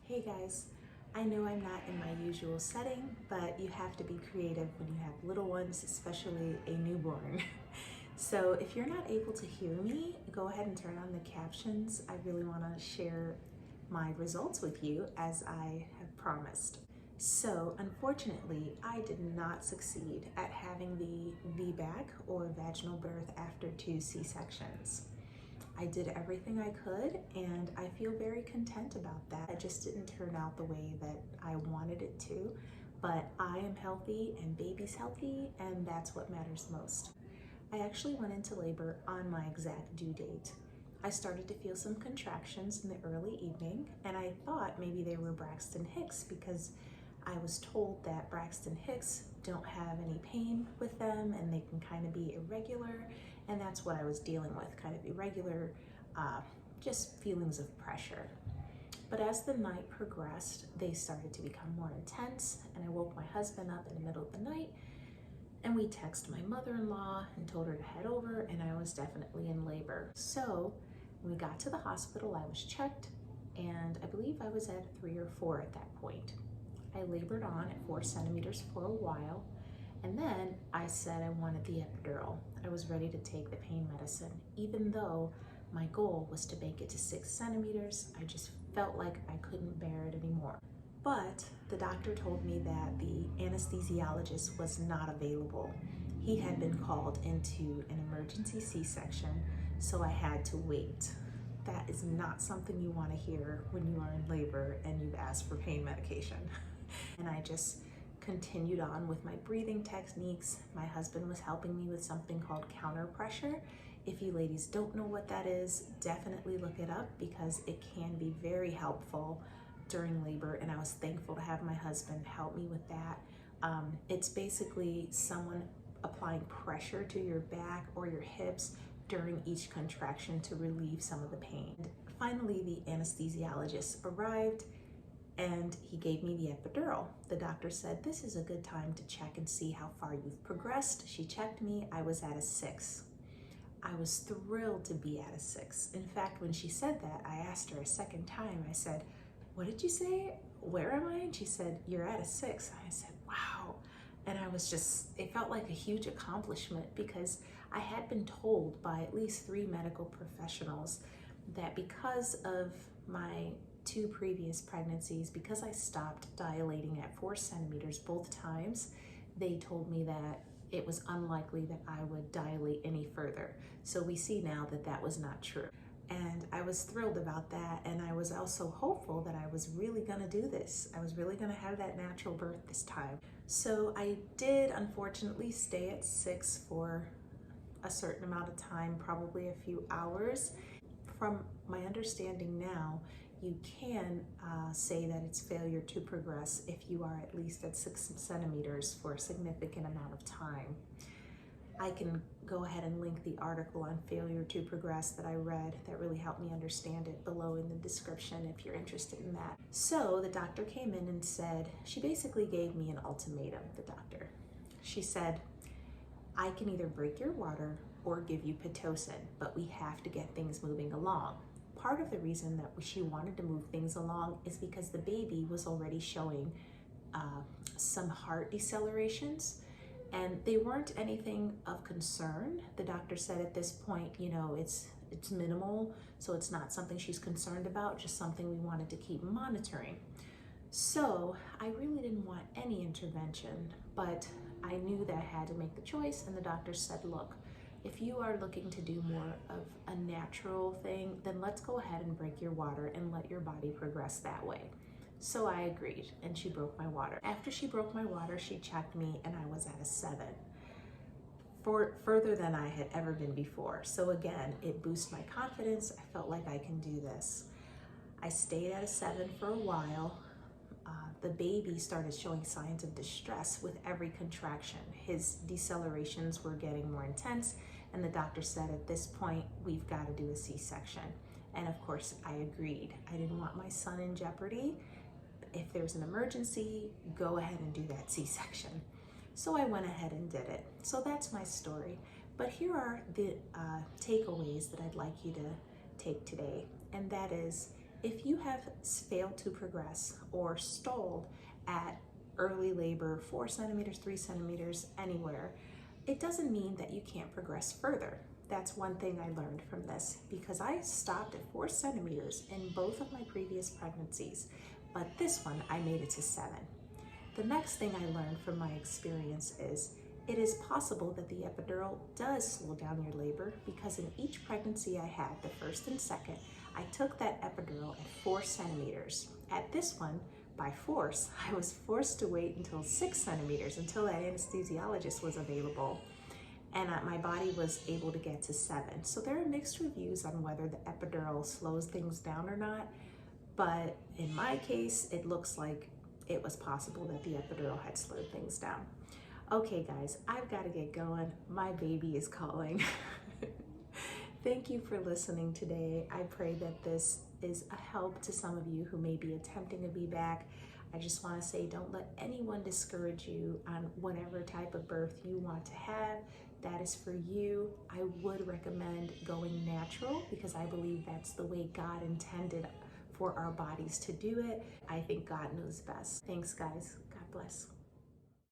Hey guys, I know I'm not in my usual setting, but you have to be creative when you have little ones, especially a newborn. So if you're not able to hear me, go ahead and turn on the captions. I really want to share my results with you as I have promised. So unfortunately, I did not succeed at having the VBAC or vaginal birth after 2 C-sections. I did everything I could and I feel very content about that. It just didn't turn out the way that I wanted it to, but I am healthy and baby's healthy, and that's what matters most. I actually went into labor on my exact due date. I started to feel some contractions in the early evening, and I thought maybe they were Braxton Hicks because I was told that Braxton Hicks don't have any pain with them and they can kind of be irregular, and that's what I was dealing with, kind of irregular, just feelings of pressure. But as the night progressed, they started to become more intense, and I woke my husband up in the middle of the night, and we texted my mother-in-law and told her to head over, and I was definitely in labor. So when we got to the hospital, I was checked, and I believe I was at 3 or 4 at that point. I labored on at 4 centimeters for a while, and then I said I wanted the epidural. I was ready to take the pain medicine, even though my goal was to make it to 6 centimeters. I just felt like I couldn't bear it anymore. But the doctor told me that the anesthesiologist was not available. He had been called into an emergency C-section, so I had to wait. That is not something you want to hear when you are in labor and you've asked for pain medication. And I just continued on with my breathing techniques. My husband was helping me with something called counter pressure. If you ladies don't know what that is, definitely look it up because it can be very helpful during labor, and I was thankful to have my husband help me with that. It's basically someone applying pressure to your back or your hips during each contraction to relieve some of the pain. Finally, the anesthesiologist arrived and he gave me the epidural. The doctor said, this is a good time to check and see how far you've progressed. She checked me, I was at a 6. I was thrilled to be at a 6. In fact, when she said that, I asked her a second time, I said, what did you say? Where am I? And she said, you're at a 6. I said, wow. And I was just, it felt like a huge accomplishment because I had been told by at least 3 medical professionals that because of my 2 previous pregnancies, because I stopped dilating at 4 centimeters both times, they told me that it was unlikely that I would dilate any further. So we see now that that was not true. And I was thrilled about that, and I was also hopeful that I was really gonna do this. I was really gonna have that natural birth this time. So I did unfortunately stay at 6 for a certain amount of time, probably a few hours. From my understanding now, you can say that it's failure to progress if you are at least at 6 centimeters for a significant amount of time. I can go ahead and link the article on failure to progress that I read that really helped me understand it below in the description if you're interested in that. So the doctor came in and said, she basically gave me an ultimatum, the doctor. She said, I can either break your water or give you Pitocin, but we have to get things moving along. Part of the reason that she wanted to move things along is because the baby was already showing some heart decelerations, and they weren't anything of concern. The doctor said at this point, you know, it's minimal, so it's not something she's concerned about, just something we wanted to keep monitoring. So I really didn't want any intervention, but I knew that I had to make the choice, and the doctor said, look, if you are looking to do more of a natural thing, then let's go ahead and break your water and let your body progress that way. So I agreed, and she broke my water. After she broke my water, she checked me, and I was at a 7, further than I had ever been before. So again, it boosted my confidence. I felt like I can do this. I stayed at a 7 for a while. The baby started showing signs of distress with every contraction. His decelerations were getting more intense, and the doctor said at this point, we've got to do a C-section. And of course, I agreed. I didn't want my son in jeopardy. If there's an emergency, go ahead and do that C-section. So I went ahead and did it. So that's my story. But here are the takeaways that I'd like you to take today. And that is, If you have failed to progress or stalled at early labor, 4 centimeters, 3 centimeters, anywhere, it doesn't mean that you can't progress further. That's one thing I learned from this, because I stopped at 4 centimeters in both of my previous pregnancies, but this one I made it to 7. The next thing I learned from my experience is it is possible that the epidural does slow down your labor, because in each pregnancy I had, the first and second, I took that epidural at 4 centimeters. At this one, by force, I was forced to wait until 6 centimeters, until that anesthesiologist was available, and my body was able to get to 7. So there are mixed reviews on whether the epidural slows things down or not, but in my case, it looks like it was possible that the epidural had slowed things down. Okay guys, I've got to get going. My baby is calling. Thank you for listening today. I pray that this is a help to some of you who may be attempting a VBAC. I just want to say, don't let anyone discourage you on whatever type of birth you want to have. That is for you. I would recommend going natural, because I believe that's the way God intended for our bodies to do it. I think God knows best. Thanks guys. God bless.